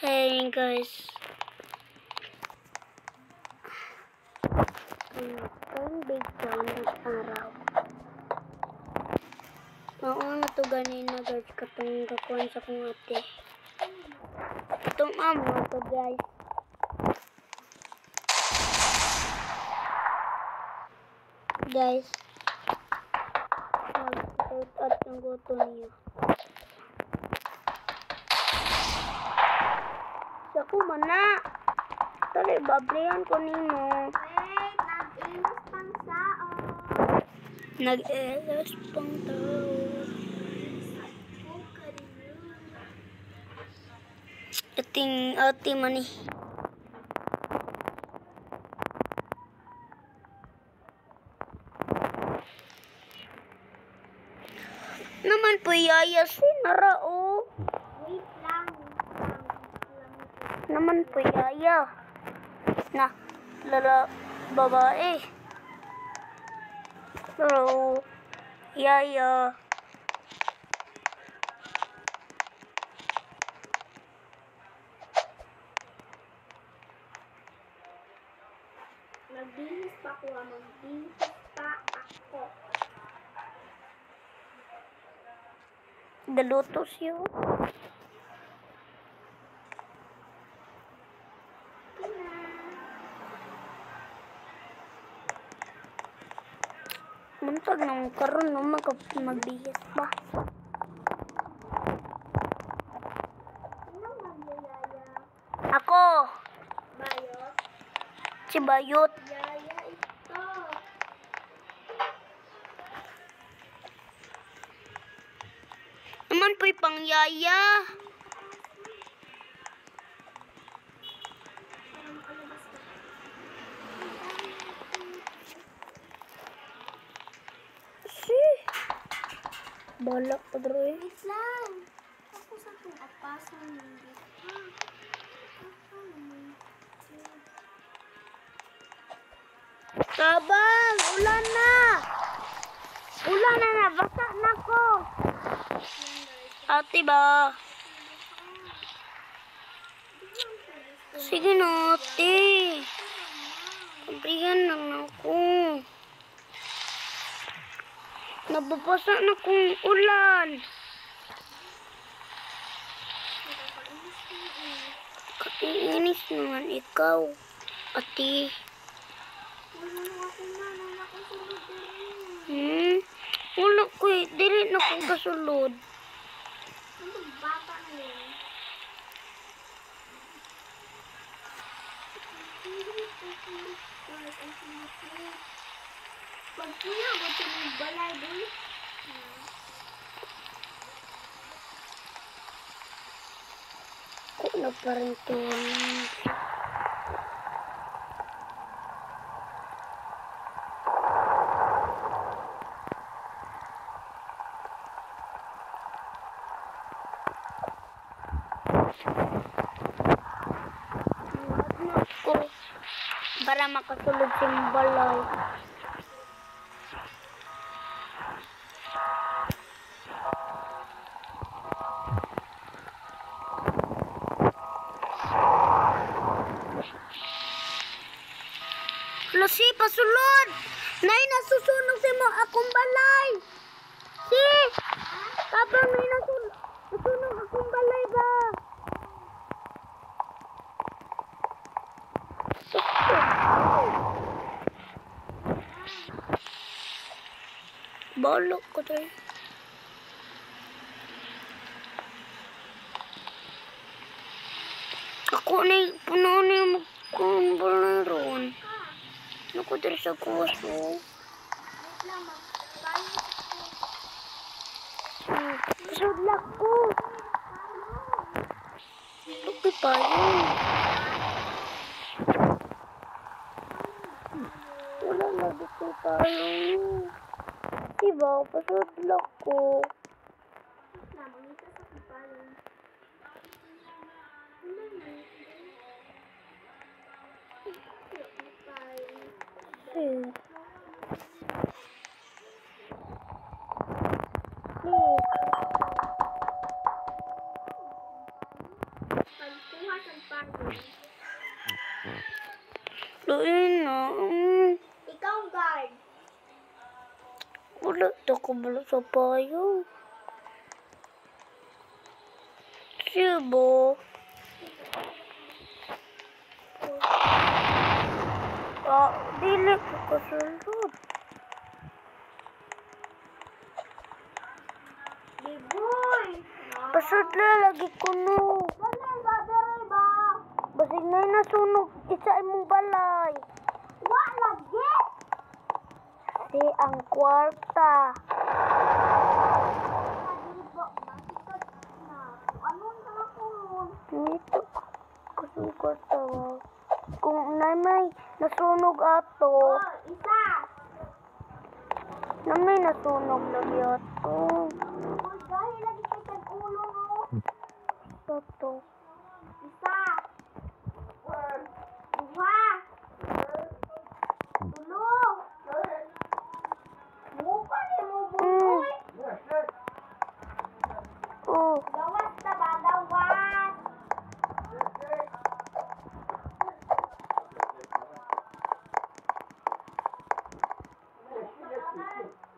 Hey guys, ang big sound ng araw. Mauna to ganina guys, katong gakuan sa kong ate. Itong amo to guys. Guys, mag-shout out ng goto niya. Sa ko mana. Tali, bablihan ko nimo. Wait, nag-ilos pang sao. Nag-elos pang tao. Ating ate man eh. Naman po yaya sinara oh. Wait lang. Naman po yaya. Na, lala, babae. Pero, yaya. Magbihis pa ako. Magbihis pa ako. Daluto siya. Muntag nang karon no magbihis ba. Anong magyayaya? Ako, Bayot? si Bayot. Yaya ito. Naman po'y pangyaya. Para makalabas ka. Si. Balak pa dre. Wait lang. Ako sa itong apasan ng gita. Tabang, ulan na. Ulan na, basa na ko. Ate ba? Sige na, ate. Kabrihan lang ako. Nababasa na kong ulan. Kainis naman ikaw, ate. Wala na ako na. Wala akong sulod din. Wala ko eh. Dili na kong kasulod. Ano bata na yun? Pag kuya, ba't yung balay doon? Kung na pa rin to. Ko para makasulod sa balay. Lucy, pasulod! Nay, nasusunog sa mo akong balay! Si! Kapag may nasusunog akong balay ba? Balok ko tayo. Ako na puno na yung magkumbal na ron. Naku dito sa kuwaso. Wait lang, magbayo ako. Sudlak ko. Lupi pa yun. Wala na dito tayo. Diba? Pasudlak ko. Wait lang, mamita sa kapalan. Wala na. Please. Please. Pagkuha Doon na. Ikaw guard. Wala to ko bala sa payo. Sibo. Dili ko kasulod. Biboy. Pasudla lagi ko no. Ganun ba, dere ba? Basig na nasunog isa imong balay. Wa lagi. Si ang kwarta. Kadibo, basikat na. Anong nakakulon? Nito. Kasong kwarta ba? Kung may nasunog ato. Oh, isa. Na may nasunog lagi ato. Uy, dahil lagi kay kag ulo, no? Toto. Isa. Dua. Tulo. Mukha ni mo, buboy. Oh. Gawas na ba? Gawas.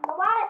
Gawas.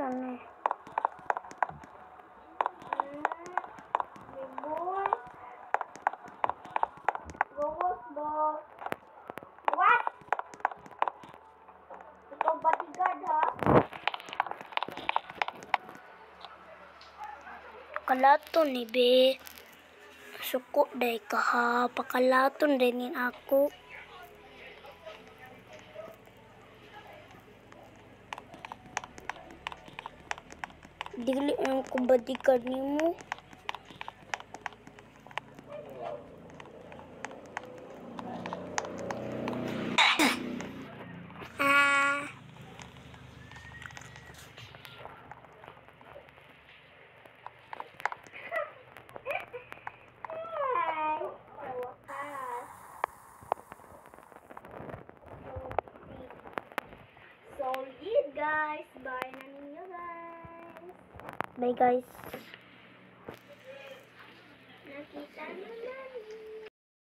Sana. Biboy. Gawas ba? Gawas. Ikaw bodyguard, ha? Kalaton ni be. Suko day ka ha. Pakalaton din ako. Dili ang ko bodyguard nimo. Ah. Hi. Sa wakas. Solid, guys. Bye na ninyo, guys. Bye guys.